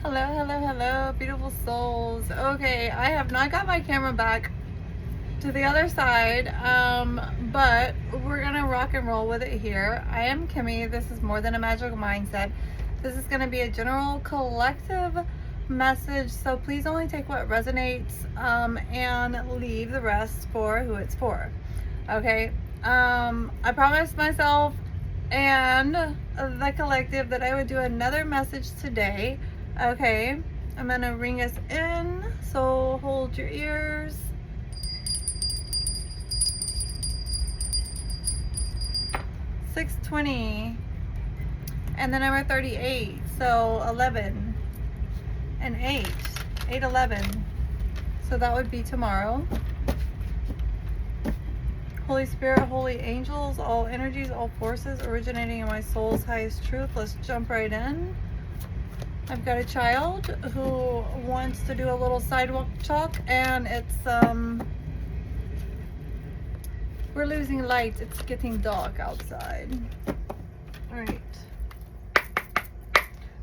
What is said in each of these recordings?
Hello, hello, hello, beautiful souls. Okay, I have not got my camera back to the other side, but we're gonna rock and roll with it here. I am Kimmy. This is More Than a Magical Mindset. This is gonna be a general collective message, so please only take what resonates and leave the rest for who it's for. Okay, I promised myself and the collective that I would do another message today. Okay, I'm gonna ring us in, so hold your ears. 620 and the number 38, so 11 and 8, 811. So that would be tomorrow. Holy Spirit, holy angels, all energies, all forces originating in my soul's highest truth. Let's jump right in. I've got a child who wants to do a little sidewalk chalk, and it's we're losing light. It's getting dark outside. All right.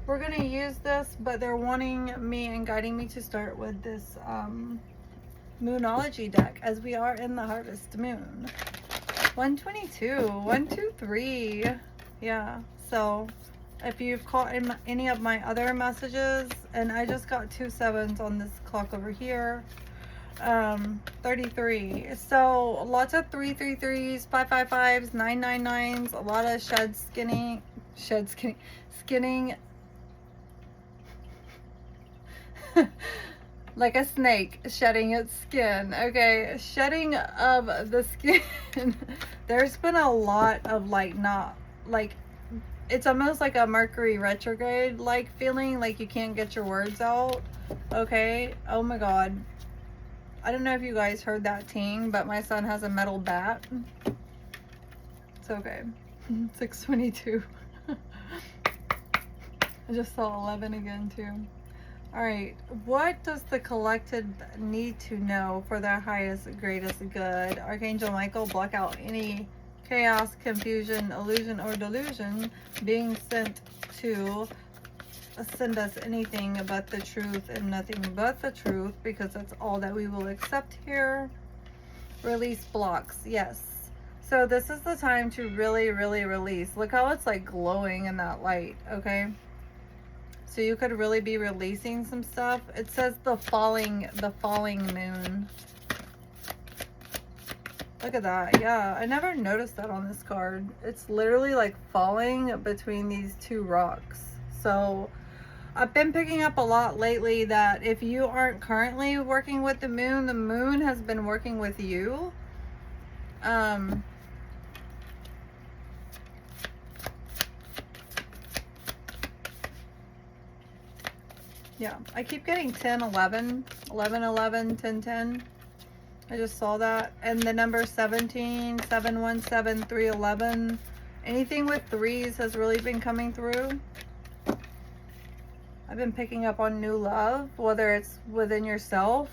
We're gonna use this, but they're wanting me and guiding me to start with this Moonology deck, as we are in the harvest moon. 122, 123. Yeah, so if you've caught in any of my other messages, and I just got 2 7s on this clock over here. 33. So lots of 333s, 555s, 999s, a lot of skinning like a snake shedding its skin. Okay, shedding of the skin. There's been a lot of it's almost like a Mercury retrograde like feeling, like you can't get your words out. Okay, oh my god, I don't know if you guys heard that ting, but my son has a metal bat. It's okay. 622. I just saw 11 again too. All right, what does the collected need to know for their highest, greatest good? Archangel Michael, block out any chaos, confusion, illusion, or delusion being sent to send us anything but the truth and nothing but the truth, because that's all that we will accept here. Release blocks, yes. So this is the time to really, really release. Look how it's like glowing in that light, okay? So you could really be releasing some stuff. It says the falling moon. Look at that. Yeah, I never noticed that on this card. It's literally like falling between these two rocks. So I've been picking up a lot lately that if you aren't currently working with the moon has been working with you. Yeah, I keep getting 10, 11, 11, 11, 10, 10. I just saw that. And the number 17, 717, 311. Anything with threes has really been coming through. I've been picking up on new love, whether it's within yourself,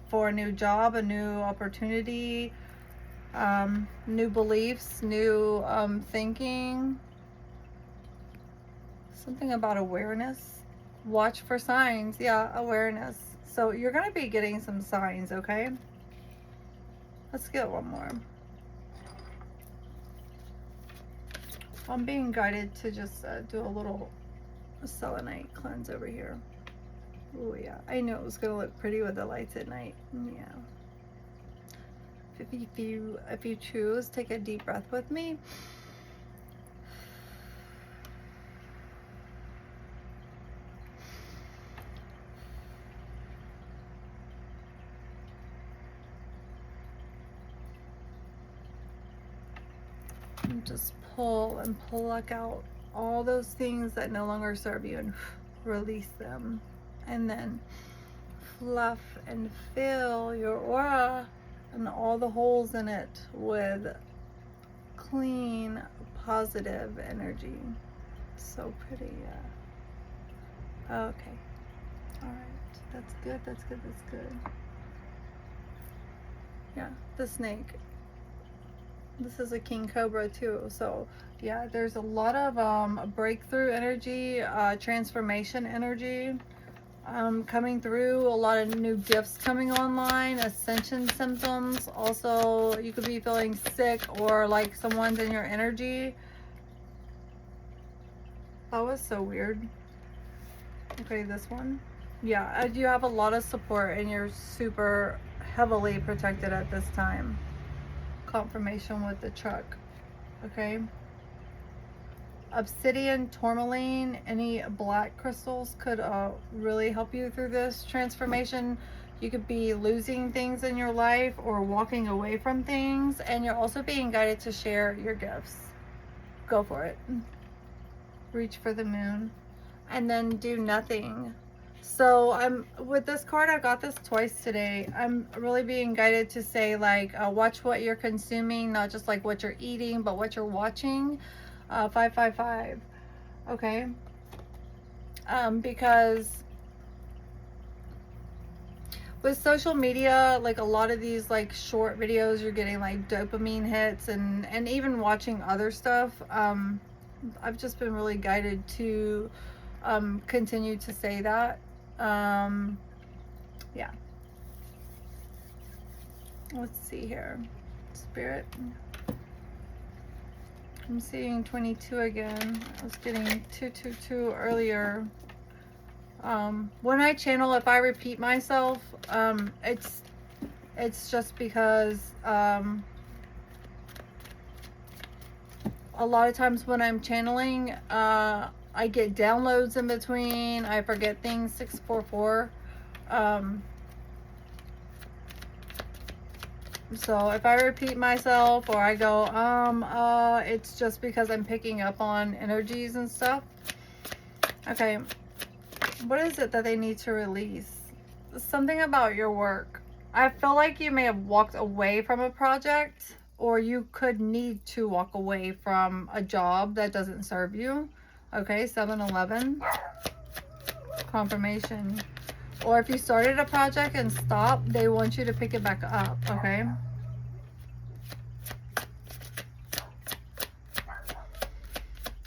for a new job, a new opportunity, new beliefs, new thinking. Something about awareness. Watch for signs. Yeah, awareness. So you're going to be getting some signs, okay? Let's get one more. I'm being guided to just do a little selenite cleanse over here. Oh yeah, I knew it was going to look pretty with the lights at night. Yeah. If you choose, take a deep breath with me. And just pull and pluck out all those things that no longer serve you and release them. And then fluff and fill your aura and all the holes in it with clean, positive energy. So pretty, yeah. Okay. All right. That's good. That's good. That's good. Yeah, the snake. This is a king cobra too. So yeah, there's a lot of breakthrough energy, transformation energy. coming through, a lot of new gifts coming online, ascension symptoms. Also, you could be feeling sick or like someone's in your energy. That was so weird. Okay, this one. Yeah, you have a lot of support and you're super heavily protected at this time. Confirmation with the truck. Okay. Obsidian, tourmaline, any black crystals could really help you through this transformation. You could be losing things in your life or walking away from things, and you're also being guided to share your gifts. Go for it. Reach for the moon. And then do nothing. So I'm with this card, I got this twice today. I'm really being guided to say, like, watch what you're consuming, not just like what you're eating, but what you're watching. 555. Okay. Because with social media, like a lot of these like short videos, you're getting like dopamine hits, and even watching other stuff. I've just been really guided to continue to say that. Yeah. Let's see here. Spirit. I'm seeing 22 again. I was getting 222 earlier. When I channel, if I repeat myself, it's just because a lot of times when I'm channeling, I get downloads in between. I forget things. 644. So if I repeat myself or I go, it's just because I'm picking up on energies and stuff. Okay. What is it that they need to release? Something about your work. I feel like you may have walked away from a project, or you could need to walk away from a job that doesn't serve you. Okay, 7-11. Confirmation. Or if you started a project and stopped, they want you to pick it back up, okay?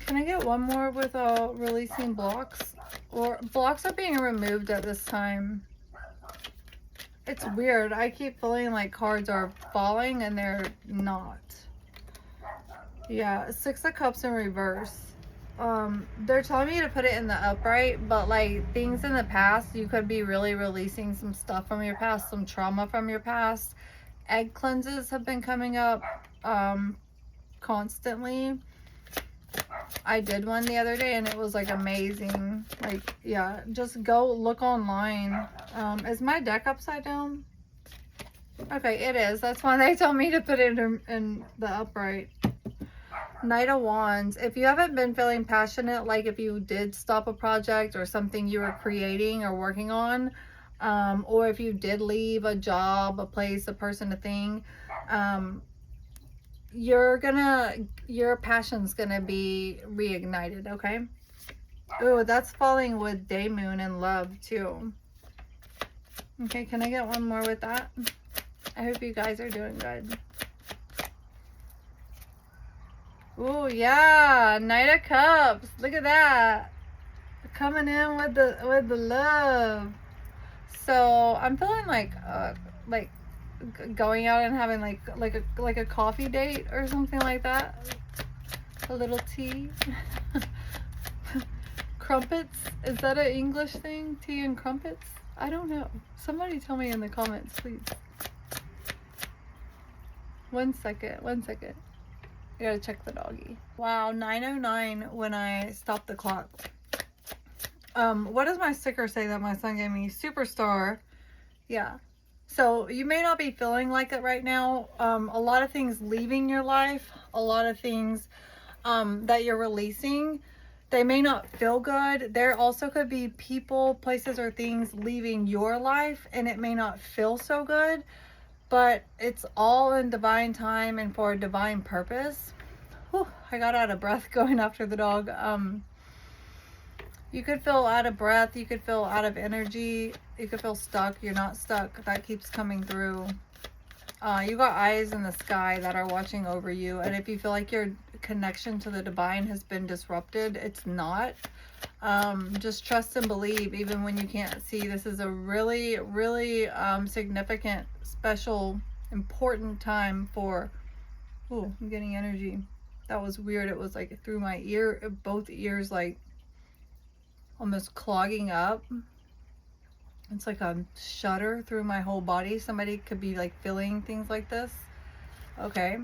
Can I get one more with releasing blocks? Or blocks are being removed at this time. It's weird. I keep feeling like cards are falling and they're not. Yeah, 6 of Cups in reverse. They're telling me to put it in the upright, but like things in the past, you could be really releasing some stuff from your past, some trauma from your past. Egg cleanses have been coming up constantly. I did one the other day and it was like amazing. Like, yeah, just go look online. Is my deck upside down? Okay, it is. That's why they told me to put it in the upright. Knight of Wands. If you haven't been feeling passionate, like if you did stop a project or something you were creating or working on, or if you did leave a job, a place, a person, a thing, your passion's gonna be reignited. Okay. Oh, that's falling with day moon and love too. Okay, can I get one more with that? I hope you guys are doing good. Oh yeah, Knight of Cups. Look at that, coming in with the love. So I'm feeling like going out and having like a coffee date or something like that. A little tea. Crumpets. Is that an English thing? Tea and crumpets? I don't know. Somebody tell me in the comments, please. One second. I gotta check the doggy. Wow, 9:09 when I stopped the clock. What does my sticker say that my son gave me? Superstar. Yeah. So you may not be feeling like it right now. A lot of things leaving your life, a lot of things that you're releasing, they may not feel good. There also could be people, places, or things leaving your life, and it may not feel so good. But it's all in divine time and for a divine purpose. Whew, I got out of breath going after the dog. You could feel out of breath. You could feel out of energy. You could feel stuck. You're not stuck. That keeps coming through. You got eyes in the sky that are watching over you, and if you feel like your connection to the divine has been disrupted, it's not. Just trust and believe even when you can't see. This is a really, really significant, special, important time for... Oh, I'm getting energy. That was weird. It was like through my ear, both ears, like almost clogging up. It's like a shudder through my whole body. Somebody could be like feeling things like this. Okay.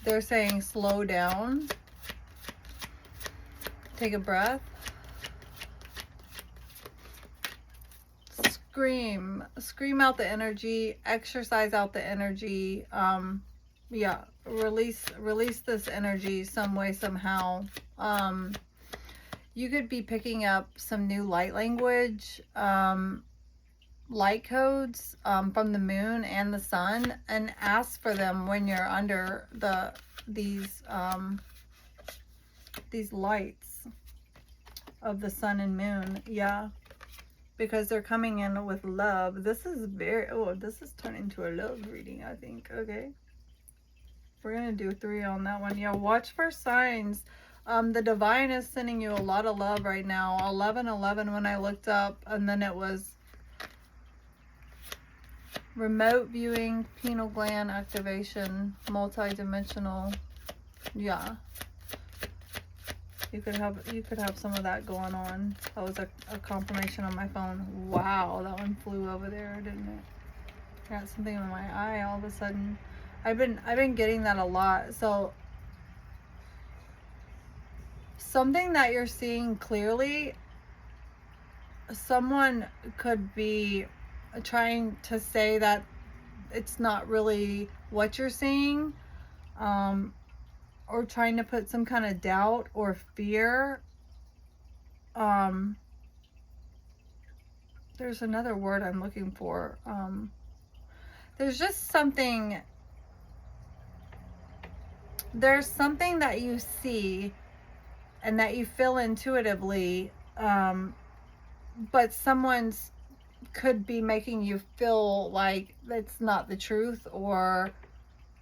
They're saying slow down. Take a breath. Scream. Scream out the energy. Exercise out the energy. Yeah. Release this energy some way, somehow. You could be picking up some new light language, light codes from the moon and the sun, and ask for them when you're under these lights of the sun and moon. Yeah, because they're coming in with love. This is this is turning into a love reading, I think. Okay, we're gonna do 3 on that one. Yeah, watch for signs. The divine is sending you a lot of love right now. 1111 when I looked up, and then it was remote viewing, pineal gland activation, multi-dimensional. Yeah, you could have some of that going on. That was a confirmation on my phone. Wow, that one flew over there, didn't it? I got something in my eye all of a sudden. I've been getting that a lot. So something that you're seeing clearly, someone could be trying to say that it's not really what you're seeing, or trying to put some kind of doubt or fear. There's another word I'm looking for. There's just something, there's something that you see and that you feel intuitively, but someone's could be making you feel like that's not the truth, or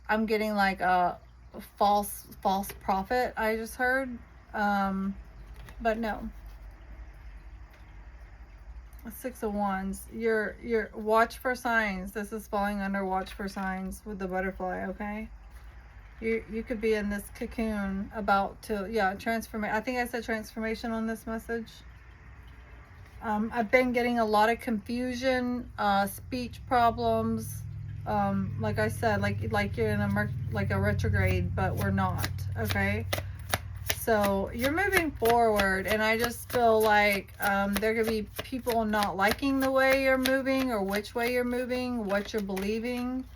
I'm getting like a false prophet I just heard, but no. 6 of Wands. You're watch for signs. This is falling under watch for signs with the butterfly. Okay, you could be in this cocoon about to, yeah, transformation. I think I said transformation on this message. I've been getting a lot of confusion, speech problems. Like I said, like you're in a retrograde, but we're not. Okay, so you're moving forward, and I just feel like there could be people not liking the way you're moving, or which way you're moving, what you're believing,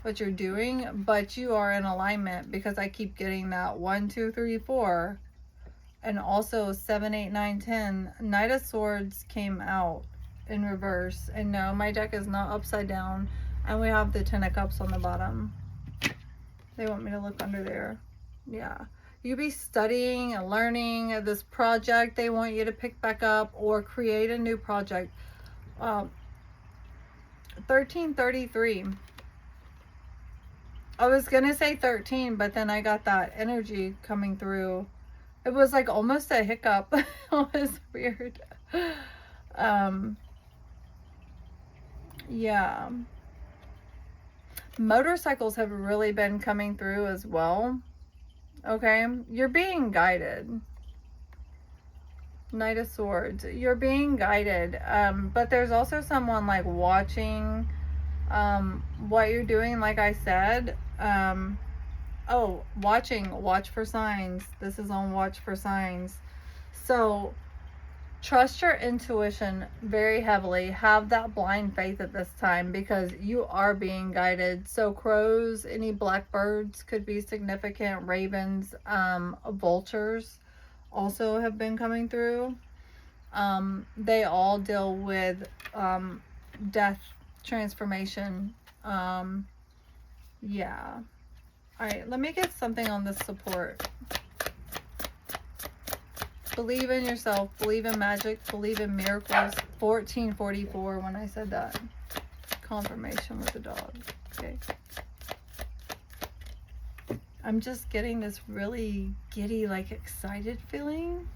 what you're doing, but you are in alignment, because I keep getting that 1, 2, 3, 4. And also 7, 8, 9, 10. Knight of Swords came out in reverse. And no, my deck is not upside down. And we have the 10 of Cups on the bottom. They want me to look under there. Yeah. You be studying and learning this project. They want you to pick back up or create a new project. 1333. I was going to say 13, but then I got that energy coming through. It was like almost a hiccup. It was weird. Yeah. Motorcycles have really been coming through as well. Okay. You're being guided. Knight of Swords. You're being guided. But there's also someone like watching what you're doing, like I said. Oh, watch for signs. This is on watch for signs. So trust your intuition very heavily. Have that blind faith at this time, because you are being guided. So crows, any blackbirds could be significant. Ravens, vultures also have been coming through. They all deal with death, transformation. Yeah. All right, let me get something on this support. Believe in yourself. Believe in magic. Believe in miracles. 1444 when I said that. confirmation with the dog. Okay. I'm just getting this really giddy, like excited feeling.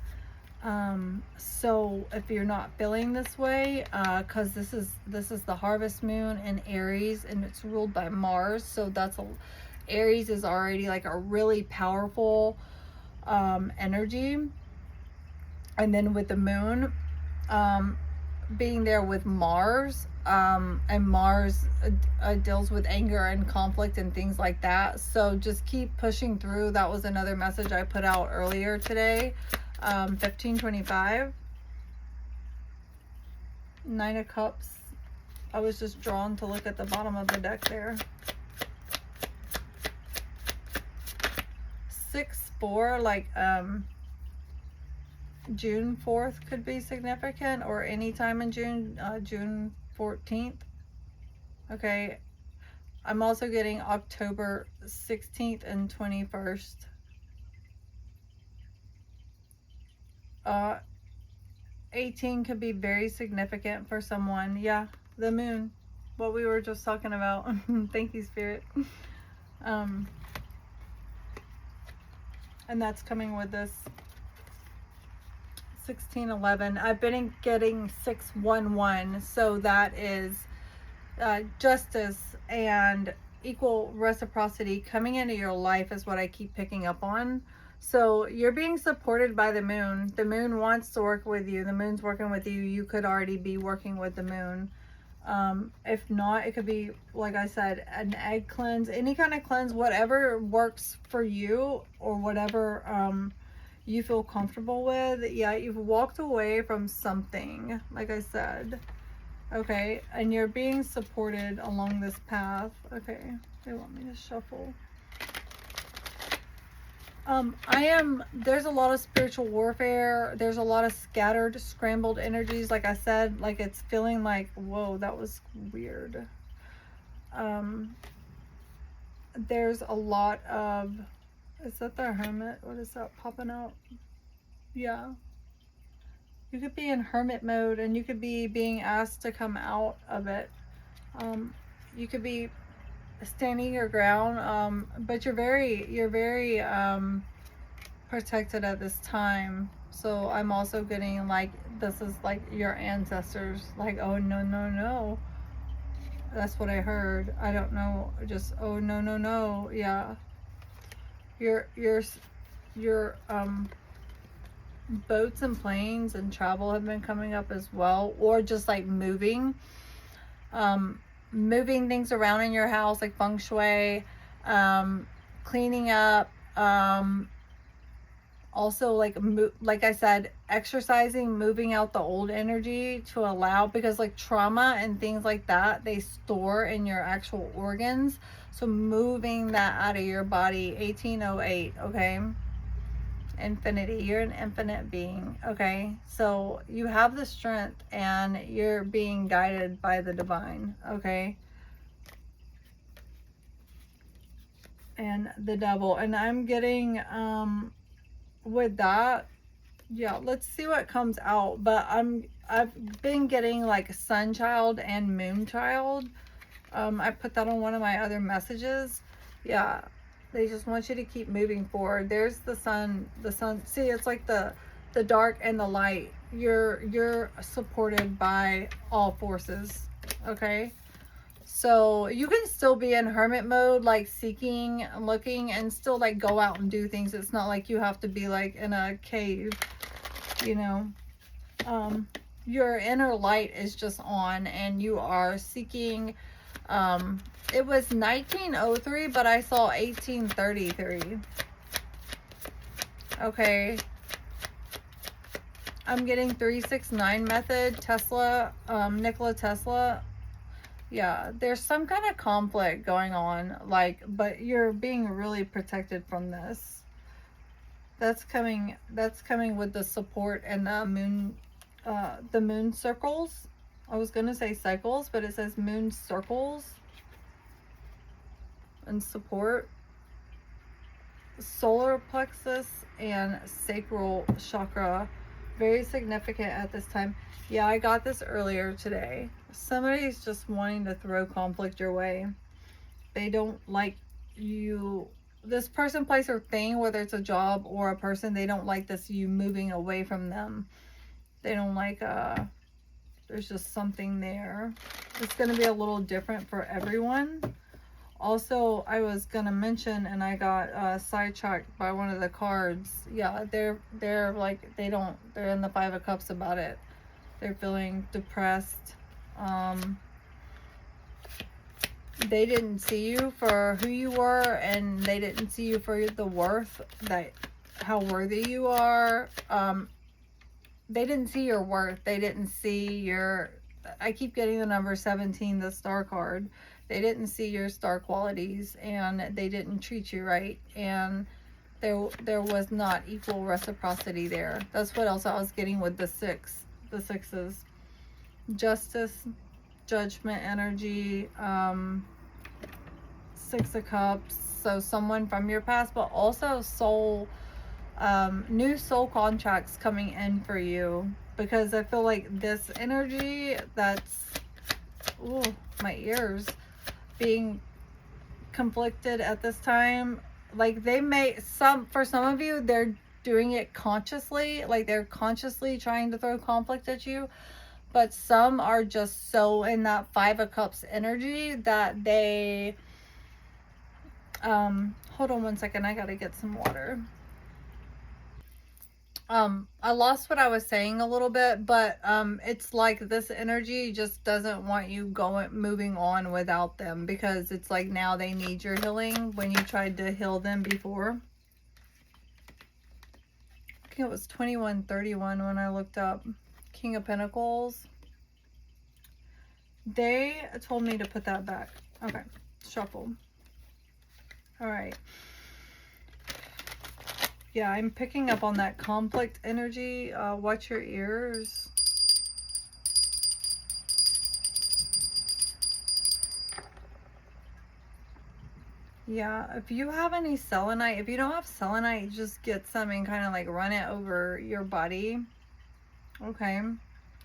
So if you're not feeling this way, cause this is the harvest moon in Aries, and it's ruled by Mars. So Aries is already like a really powerful, energy. And then with the moon, being there with Mars, and Mars deals with anger and conflict and things like that. So just keep pushing through. That was another message I put out earlier today. 1525, Nine of Cups. I was just drawn to look at the bottom of the deck there. 6-4, like June 4th could be significant, or any time in June, June 14th. Okay. I'm also getting October 16th and 21st. 18 could be very significant for someone. Yeah, the moon, what we were just talking about. Thank you, Spirit. And that's coming with this 1611. I've been getting 611, so that is justice and equal reciprocity coming into your life is what I keep picking up on. So you're being supported by the moon. The moon wants to work with you. The moon's working with you. You could already be working with the moon. If not, it could be, like I said, an egg cleanse, any kind of cleanse, whatever works for you, or whatever you feel comfortable with. Yeah, you've walked away from something, like I said. Okay, and you're being supported along this path. Okay, they want me to shuffle. There's a lot of spiritual warfare. There's a lot of scattered, scrambled energies. Like I said, like it's feeling like, whoa, that was weird. There's a lot of, is that the Hermit? What is that popping out? Yeah. You could be in hermit mode, and you could be being asked to come out of it. You could be standing your ground, but you're very protected at this time. So I'm also getting like, this is like your ancestors, like, oh no no no. That's what I heard. I don't know, just oh no no no. Yeah, your boats and planes and travel have been coming up as well, or just like moving things around in your house, like feng shui, cleaning up, also like I said, exercising, moving out the old energy to allow, because like trauma and things like that, they store in your actual organs. So moving that out of your body. 1808. Okay, infinity, you're an infinite being. Okay, so you have the strength and you're being guided by the divine. Okay, and the devil. And I'm getting with that, yeah, let's see what comes out. But I've been getting like sun child and moon child. I put that on one of my other messages. Yeah, they just want you to keep moving forward. There's the sun. See, it's like the dark and the light. You're supported by all forces. Okay, so you can still be in hermit mode, like seeking, looking, and still like go out and do things. It's not like you have to be like in a cave, you know. Your inner light is just on, and you are seeking. It was 1903, but I saw 1833. Okay. I'm getting 369 method, Tesla, Nikola Tesla. Yeah, there's some kind of conflict going on, like, but you're being really protected from this. That's coming with the support and the moon circles. I was gonna say cycles, but it says moon circles and support. Solar plexus and sacral chakra very significant at this time. Yeah, I got this earlier today. Somebody's just wanting to throw conflict your way. They don't like you. This person, place, or thing, whether it's a job or a person, they don't like this you moving away from them. They don't like there's just something there. It's going to be a little different for everyone. Also, I was going to mention, and I got sidetracked by one of the cards. Yeah, they're like, they're in the Five of Cups about it. They're feeling depressed. They didn't see you for who you were, and they didn't see you for the worth, that how worthy you are. They didn't see your worth. They didn't see your, I keep getting the number 17, the star card. They didn't see your star qualities, and they didn't treat you right, and there was not equal reciprocity there. That's what else I was getting with the sixes. Justice, judgment energy, Six of Cups. So someone from your past, but also soul, new soul contracts coming in for you, because I feel like this energy that's, ooh, my ears, being conflicted at this time. Like, they may, for some of you, they're doing it consciously, like they're consciously trying to throw conflict at you, but some are just so in that Five of Cups energy that they hold on one second, I gotta get some water. I lost what I was saying a little bit, but it's like this energy just doesn't want you moving on without them, because it's like now they need your healing when you tried to heal them before. I think it was 2131 when I looked up. King of Pentacles. They told me to put that back. Okay, shuffle. All right. Yeah, I'm picking up on that conflict energy. Watch your ears. Yeah, if you have any selenite, if you don't have selenite, just get some and kind of like run it over your body. Okay.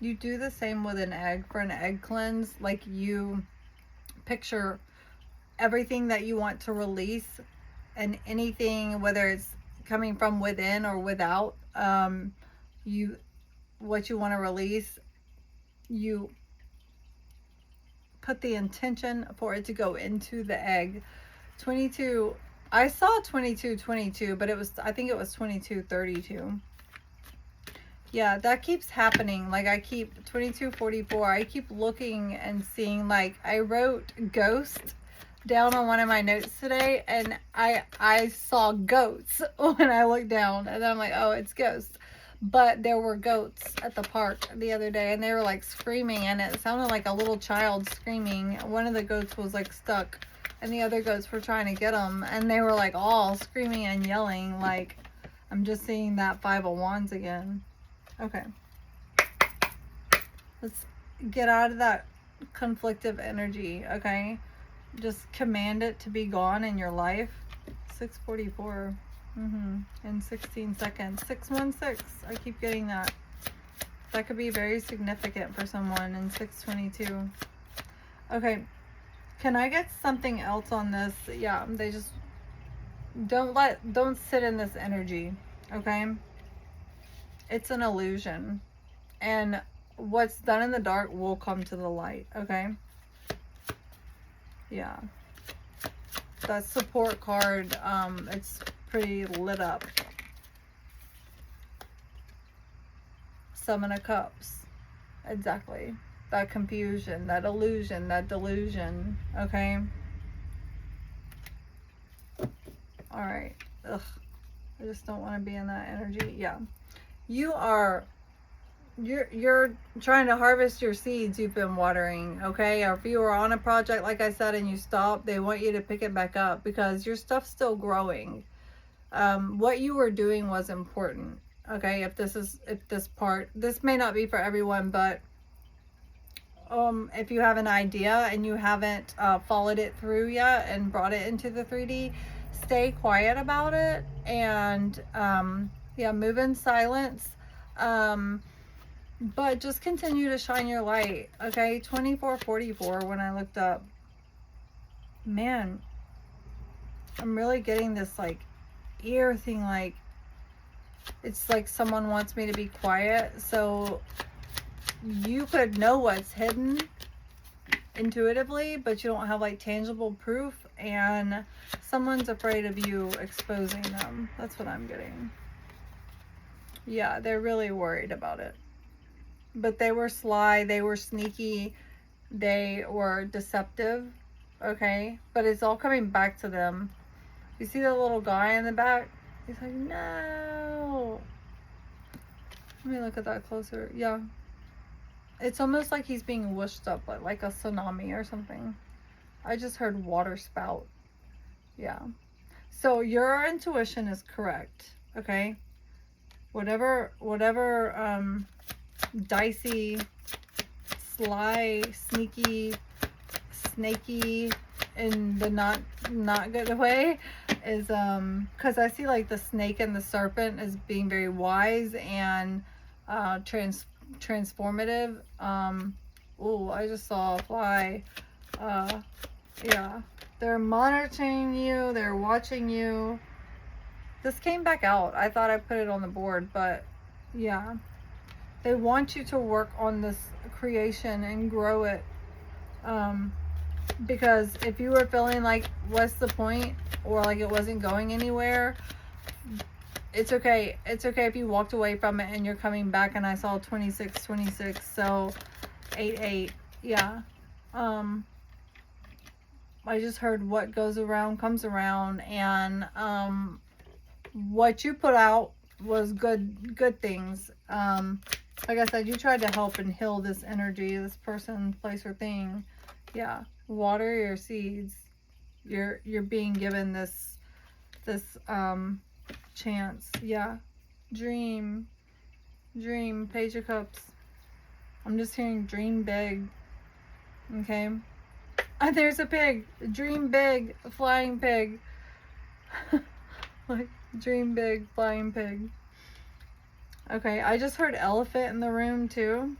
You do the same with an egg, for an egg cleanse. Like, you picture everything that you want to release, and anything, whether it's coming from within or without, what you want to release, you put the intention for it to go into the egg. 22, I saw 2222, but I think it was 2232. Yeah, that keeps happening. Like, I keep 2244, I keep looking and seeing, like, I wrote ghost down on one of my notes today, and I saw goats when I looked down, and then I'm like, oh, it's ghosts. But there were goats at the park the other day, and they were like screaming, and it sounded like a little child screaming. One of the goats was like stuck, and the other goats were trying to get them, and they were like all screaming and yelling. Like, I'm just seeing that Five of Wands again. Okay, let's get out of that conflictive energy. Okay, just command it to be gone in your life. 644 in 16 seconds. 616, I keep getting that. That could be very significant for someone. In 622. Okay, can I get something else on this? Yeah, they just don't sit in this energy. Okay, it's an illusion, and what's done in the dark will come to the light. Okay, yeah, that support card, it's pretty lit up. Seven of Cups, exactly. That confusion, that illusion, that delusion. Okay, all right. Ugh, I just don't want to be in that energy. Yeah, you're trying to harvest your seeds you've been watering. Okay, or if you were on a project, like I said, and you stop, they want you to pick it back up, because your stuff's still growing. What you were doing was important. Okay, this may not be for everyone, but if you have an idea and you haven't followed it through yet and brought it into the 3D, stay quiet about it, and yeah, move in silence. But just continue to shine your light. Okay, 2444 when I looked up. Man, I'm really getting this like ear thing, like it's like someone wants me to be quiet. So you could know what's hidden intuitively, but you don't have like tangible proof, and someone's afraid of you exposing them. That's what I'm getting. Yeah, they're really worried about it. But they were sly, they were sneaky, they were deceptive. Okay, but it's all coming back to them. You see the little guy in the back? He's like, no. Let me look at that closer. Yeah. It's almost like he's being whooshed up like a tsunami or something. I just heard water spout. Yeah. So your intuition is correct. Okay. Whatever dicey, sly, sneaky, snaky in the not good way is because I see like the snake and the serpent as being very wise and transformative. Oh, I just saw a fly. Yeah, they're monitoring you, they're watching you. This came back out. I thought I put it on the board, but yeah, they want you to work on this creation and grow it. Because if you were feeling like what's the point, or like it wasn't going anywhere, it's okay. It's okay if you walked away from it and you're coming back. And I saw 26, so 88. Yeah. I just heard what goes around comes around, and what you put out was good things. Like I said, you tried to help and heal this energy, this person, place, or thing. Yeah. Water your seeds. You're being given this chance. Yeah. Dream, Page of Cups. I'm just hearing dream big. Okay. There's a pig. Dream big, a flying pig. Like, dream big, flying pig. Okay, I just heard elephant in the room too.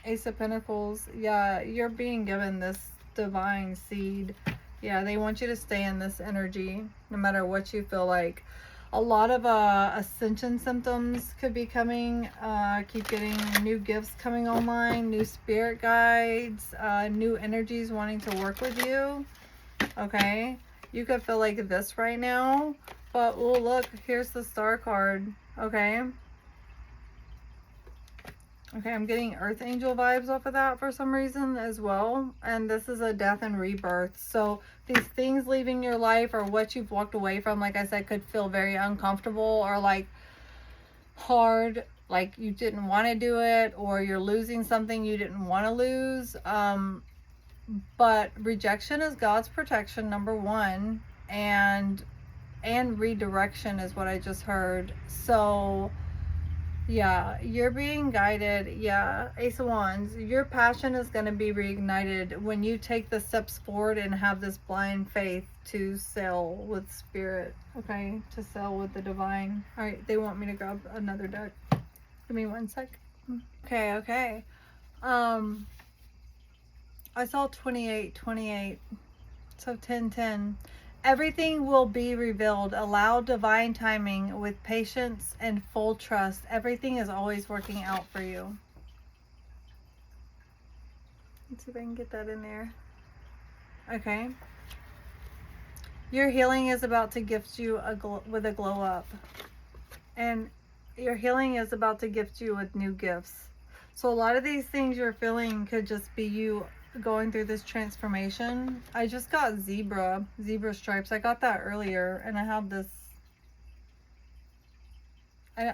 Ace of Pentacles. Yeah, you're being given this divine seed. Yeah, they want you to stay in this energy no matter what you feel like. A lot of ascension symptoms could be coming. Keep getting new gifts coming online, new spirit guides, new energies wanting to work with you. Okay, you could feel like this right now, but oh look, here's the star card. Okay, I'm getting earth angel vibes off of that for some reason as well. And this is a death and rebirth. So these things leaving your life, or what you've walked away from, like I said, could feel very uncomfortable or like hard, like you didn't want to do it, or you're losing something you didn't want to lose. But rejection is God's protection, number one, and redirection is what I just heard. So yeah, you're being guided. Yeah, Ace of Wands. Your passion is going to be reignited when you take the steps forward and have this blind faith to sail with spirit. Okay, to sail with the divine. All right, they want me to grab another deck. Give me 1 sec. Okay. I saw 28. So 10. Everything will be revealed. Allow divine timing with patience and full trust. Everything is always working out for you. Let's see if I can get that in there. Okay. Your healing is about to gift you with a glow up. And your healing is about to gift you with new gifts. So a lot of these things you're feeling could just be you going through this transformation. I just got zebra stripes. I got that earlier, and I have this.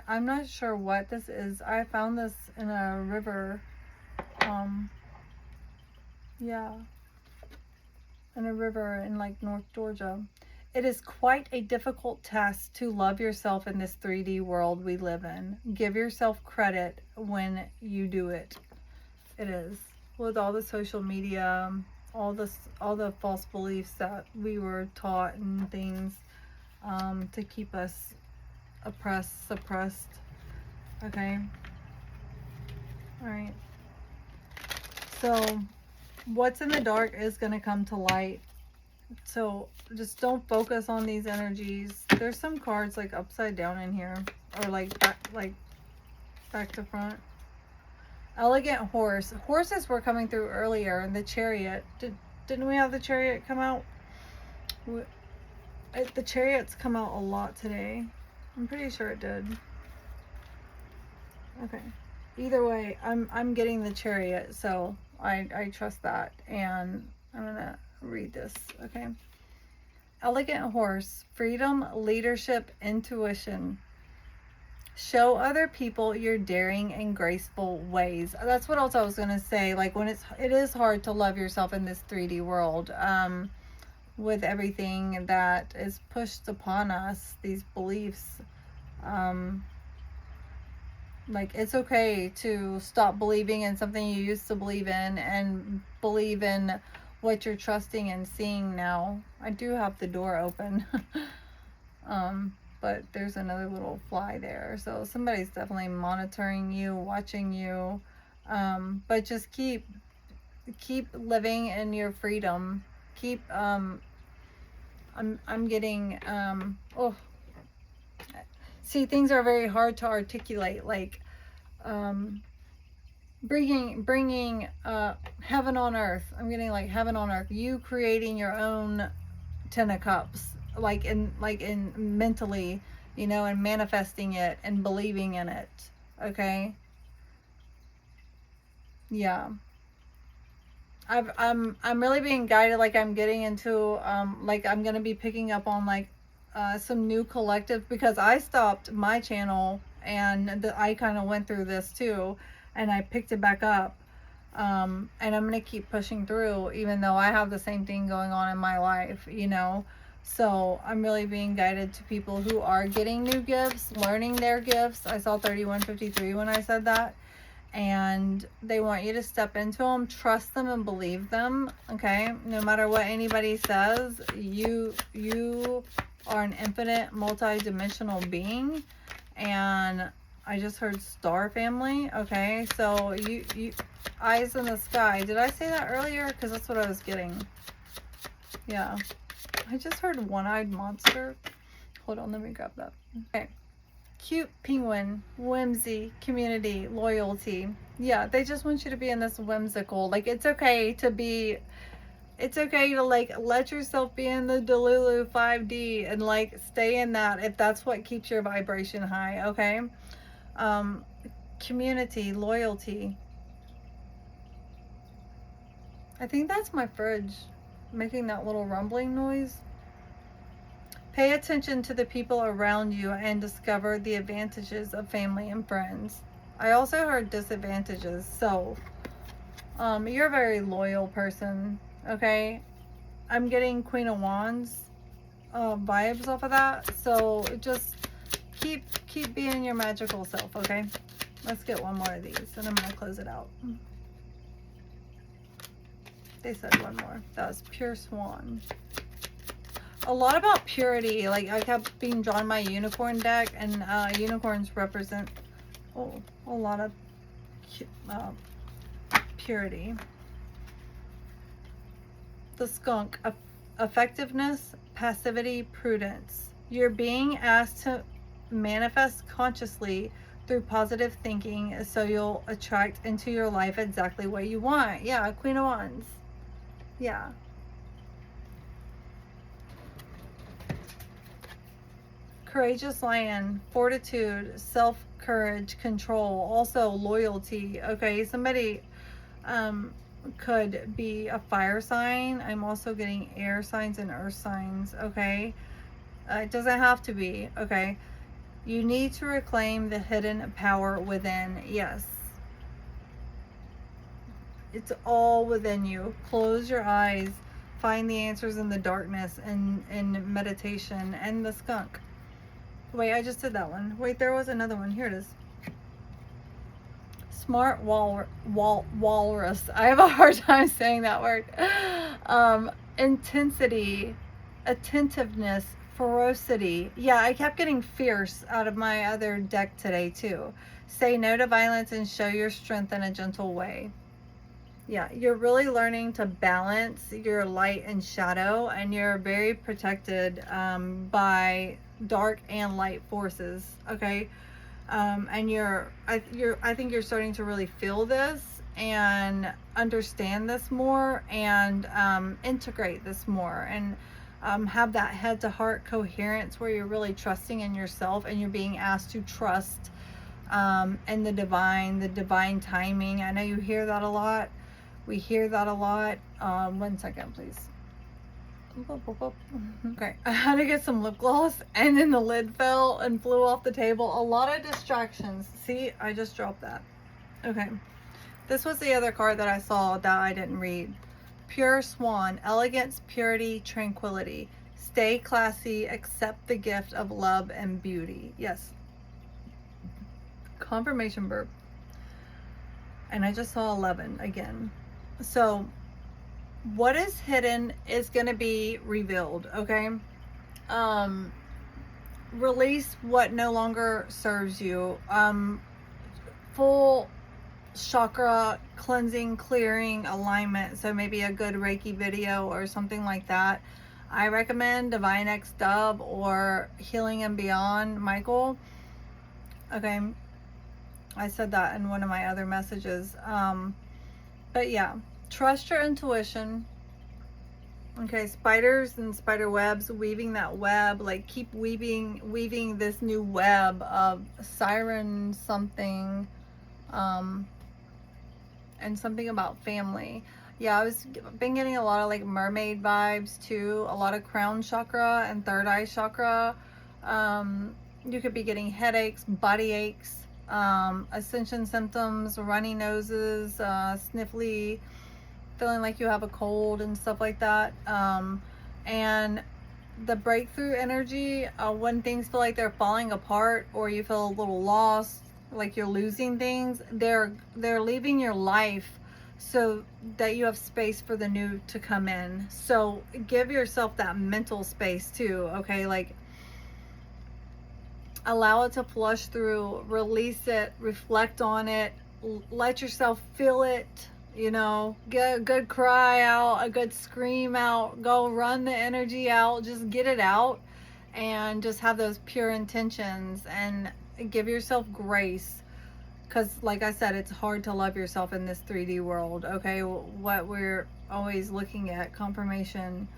I'm not sure what this is. I found this in a river. Yeah, in a river in like North Georgia. It is quite a difficult task to love yourself in this 3D world we live in. Give yourself credit when you do it. It is. With all the social media, all the false beliefs that we were taught and things to keep us oppressed, suppressed. Okay. All right. So what's in the dark is going to come to light. So just don't focus on these energies. There's some cards like upside down in here, or like back to front. Elegant horse. Horses were coming through earlier, and the chariot. Didn't we have the chariot come out? The chariots come out a lot today. I'm pretty sure it did. Okay. Either way, I'm getting the chariot, so I trust that, and I'm gonna read this. Okay. Elegant horse. Freedom, leadership, intuition. Show other people your daring and graceful ways. That's what else I was gonna say. Like, when it is hard to love yourself in this 3D world, with everything that is pushed upon us, these beliefs. Like, it's okay to stop believing in something you used to believe in and believe in what you're trusting and seeing now. I do have the door open. But there's another little fly there. So somebody's definitely monitoring you, watching you. But just keep living in your freedom. Keep, I'm getting, see, things are very hard to articulate, like bringing heaven on earth. I'm getting like heaven on earth. You creating your own 10 of cups, like in mentally, you know, and manifesting it and believing in it. Okay. Yeah. I'm really being guided. Like, I'm getting into like, I'm gonna be picking up on like some new collective, because I stopped my channel, and I kind of went through this too, and I picked it back up, and I'm gonna keep pushing through, even though I have the same thing going on in my life, you know. So I'm really being guided to people who are getting new gifts, learning their gifts. I saw 3153 when I said that, and they want you to step into them, trust them, and believe them. Okay, no matter what anybody says, you are an infinite, multi-dimensional being. And I just heard star family. Okay, so you eyes in the sky. Did I say that earlier? Because that's what I was getting. Yeah, I just heard one-eyed monster. Hold on, let me grab that. Okay. Cute penguin, whimsy, community, loyalty. Yeah, they just want you to be in this whimsical, like, it's okay to like let yourself be in the Delulu 5D and like stay in that if that's what keeps your vibration high. Okay. Community, loyalty. I think that's my fridge making that little rumbling noise. Pay attention to the people around you and discover the advantages of family and friends. I also heard disadvantages. So, you're a very loyal person, okay? I'm getting Queen of Wands vibes off of that. So just keep being your magical self, okay? Let's get one more of these, and I'm gonna close it out. They said one more. That was Pure Swan. A lot about purity. Like, I kept being drawn my unicorn deck, and unicorns represent a lot of purity. The skunk. Effectiveness, passivity, prudence. You're being asked to manifest consciously through positive thinking, so you'll attract into your life exactly what you want. Yeah, Queen of Wands. Yeah. Courageous lion, fortitude, self-courage, control, also loyalty. Okay, somebody could be a fire sign. I'm also getting air signs and earth signs. Okay, it doesn't have to be. Okay, you need to reclaim the hidden power within. Yes, it's all within you. Close your eyes, find the answers in the darkness, and in meditation. And the skunk. Wait, I just did that one. Wait, there was another one. Here it is. Smart walrus. I have a hard time saying that word. Intensity, attentiveness, ferocity. Yeah, I kept getting fierce out of my other deck today too. Say no to violence and show your strength in a gentle way. Yeah, you're really learning to balance your light and shadow, and you're very protected by dark and light forces. Okay, and I think you're starting to really feel this and understand this more, and integrate this more, and have that head to heart coherence where you're really trusting in yourself, and you're being asked to trust in the divine timing. I know you hear that a lot. We hear that a lot. 1 second, please. Okay, I had to get some lip gloss, and then the lid fell and flew off the table. A lot of distractions. See, I just dropped that. Okay, this was the other card that I saw that I didn't read. Pure Swan, elegance, purity, tranquility. Stay classy, accept the gift of love and beauty. Yes. Confirmation verb. And I just saw 11 again. So what is hidden is going to be revealed. Okay. Release what no longer serves you. Full chakra cleansing, clearing, alignment. So maybe a good Reiki video or something like that. I recommend Divine X Dove or Healing and Beyond Michael. Okay, I said that in one of my other messages. But yeah, trust your intuition. Okay, spiders and spider webs, weaving that web, like keep weaving this new web of siren something, and something about family. Yeah, been getting a lot of like mermaid vibes too, a lot of crown chakra and third eye chakra. You could be getting headaches, body aches, ascension symptoms, runny noses, sniffly, feeling like you have a cold and stuff like that. And the breakthrough energy, when things feel like they're falling apart, or you feel a little lost, like you're losing things, they're leaving your life so that you have space for the new to come in. So give yourself that mental space too. Okay, like allow it to flush through, release it, reflect on it, let yourself feel it. You know, get a good cry out, a good scream out, go run the energy out, just get it out, and just have those pure intentions, and give yourself grace, because like I said, it's hard to love yourself in this 3D world. Okay, what we're always looking at, confirmation,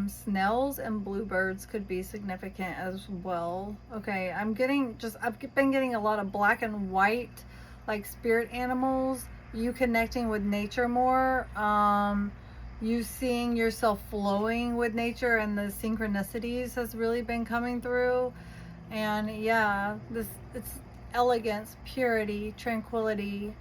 snails and bluebirds could be significant as well. Okay, I've been getting a lot of black and white, like spirit animals, you connecting with nature more, you seeing yourself flowing with nature, and the synchronicities has really been coming through. And yeah, it's elegance, purity, tranquility.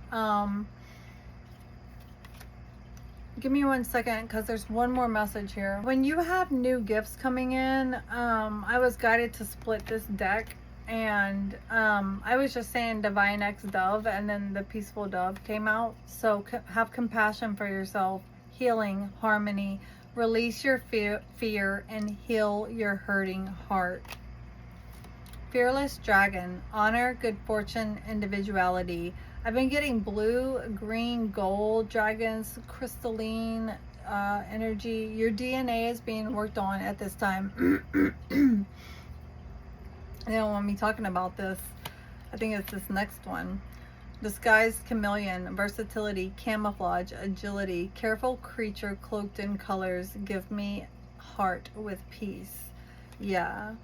Give me 1 second, because there's one more message here. When you have new gifts coming in, I was guided to split this deck, and I was just saying Divine X Dove, and then the Peaceful Dove came out. So have compassion for yourself, healing, harmony, release your fear, and heal your hurting heart. Fearless Dragon, honor, good fortune, individuality. I've been getting blue, green, gold dragons, crystalline energy. Your DNA is being worked on at this time. They don't want me talking about this. I think it's this next one. Disguised chameleon, versatility, camouflage, agility, careful creature cloaked in colors, give me heart with peace. Yeah,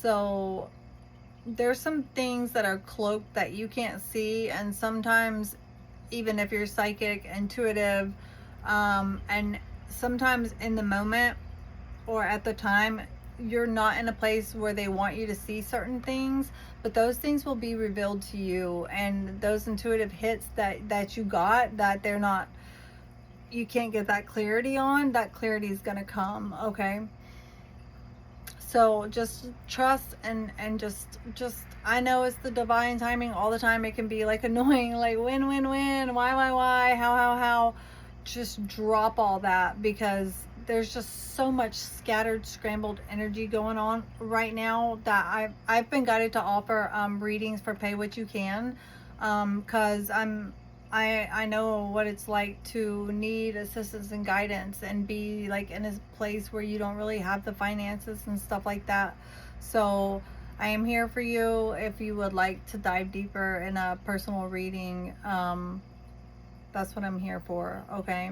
so there's some things that are cloaked that you can't see, and sometimes even if you're psychic, intuitive, and sometimes in the moment or at the time, you're not in a place where they want you to see certain things, but those things will be revealed to you, and those intuitive hits that you got, that they're not, you can't get that clarity on, that clarity is going to come. Okay, so just trust, and just I know it's the divine timing all the time. It can be like annoying, like when, why, how. Just drop all that, because there's just so much scattered, scrambled energy going on right now that I've been guided to offer readings for pay what you can, because I know what it's like to need assistance and guidance and be like in a place where you don't really have the finances and stuff like that. So I am here for you if you would like to dive deeper in a personal reading. That's what I'm here for. Okay.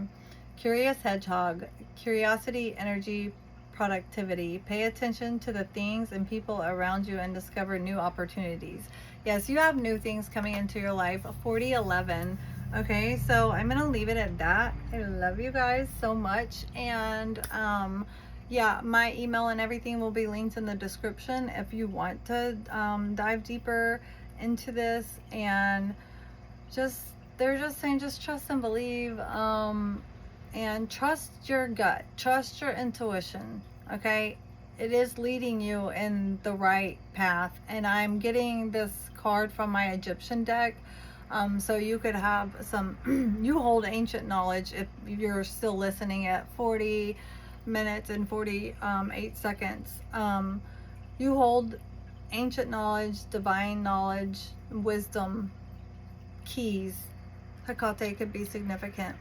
Curious Hedgehog, curiosity, energy, productivity. Pay attention to the things and people around you and discover new opportunities. Yes, you have new things coming into your life. 4011. Okay, so I'm going to leave it at that. I love you guys so much. And yeah, my email and everything will be linked in the description if you want to dive deeper into this. And they're just saying, just trust and believe. And trust your gut, trust your intuition. Okay, it is leading you in the right path. And I'm getting this card from my Egyptian deck, so you could have some you hold ancient knowledge if you're still listening at 40 minutes and 48 seconds. You hold ancient knowledge, divine knowledge, wisdom, keys. Hecate could be significant.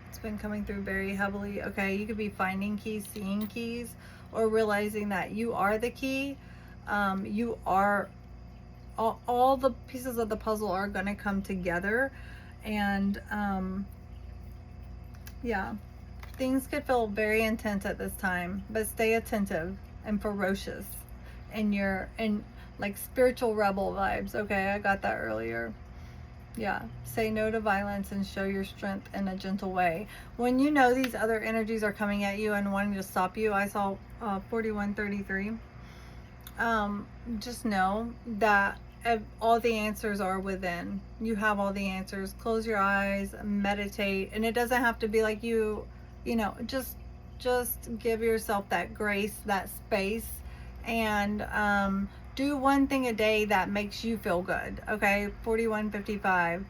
It's been coming through very heavily. Okay, you could be finding keys, seeing keys, or realizing that you are the key. You are all the pieces of the puzzle are going to come together. And yeah, things could feel very intense at this time, but stay attentive and ferocious in your like spiritual rebel vibes. Okay, I got that earlier. Yeah, say no to violence and show your strength in a gentle way. When you know these other energies are coming at you and wanting to stop you, I saw 4133. Just know that all the answers are within. You have all the answers. Close your eyes, meditate, and it doesn't have to be like you know, just give yourself that grace, that space, and do one thing a day that makes you feel good. Okay, 4155.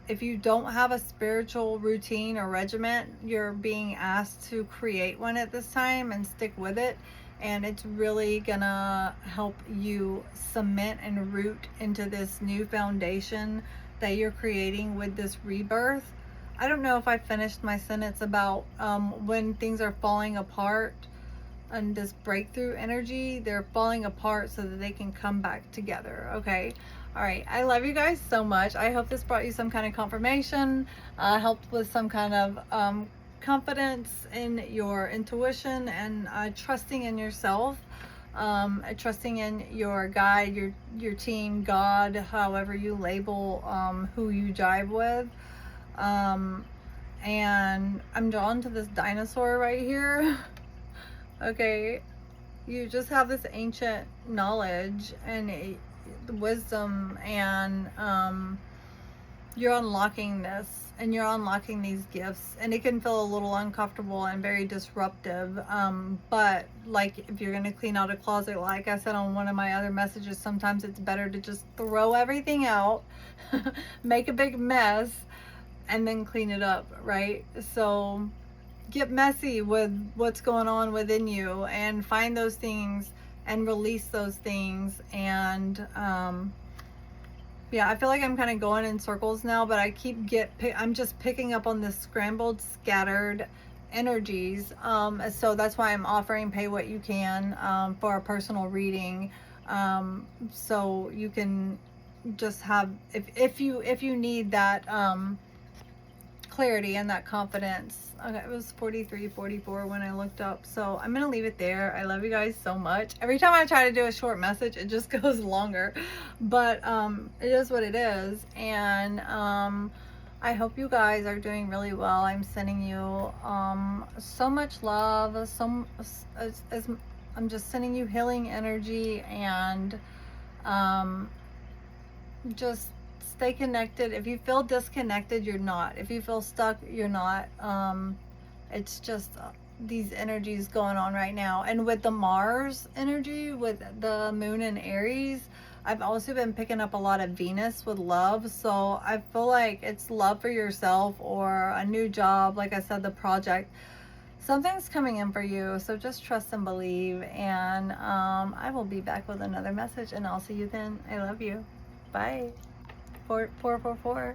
If you don't have a spiritual routine or regiment, you're being asked to create one at this time and stick with it. And it's really gonna help you cement and root into this new foundation that you're creating with this rebirth. I don't know if I finished my sentence about when things are falling apart and this breakthrough energy, they're falling apart so that they can come back together. Okay. All right. I love you guys so much. I hope this brought you some kind of confirmation, helped with some kind of confidence in your intuition, and trusting in yourself, trusting in your guide, your team, God, however you label who you jive with. And I'm drawn to this dinosaur right here. Okay, you just have this ancient knowledge and wisdom, and you're unlocking this, and you're unlocking these gifts, and it can feel a little uncomfortable and very disruptive, but like if you're going to clean out a closet, like I said on one of my other messages, sometimes it's better to just throw everything out, make a big mess, and then clean it up, right? So get messy with what's going on within you and find those things and release those things. And yeah, I feel like I'm kind of going in circles now, but I'm just picking up on the scrambled, scattered energies. So that's why I'm offering pay what you can for a personal reading. So you can just have, if you need that clarity and that confidence. Okay, it was 43-44 when I looked up, so I'm gonna leave it there. I love you guys so much. Every time I try to do a short message, it just goes longer, but it is what it is. And I hope you guys are doing really well. I'm sending you so much love, I'm just sending you healing energy, and just stay connected. If you feel disconnected, you're not. If you feel stuck, you're not. It's just these energies going on right now. And with the Mars energy, with the moon in Aries, I've also been picking up a lot of Venus with love. So I feel like it's love for yourself or a new job. Like I said, the project. Something's coming in for you, so just trust and believe. And I will be back with another message, and I'll see you then. I love you. Bye. 444.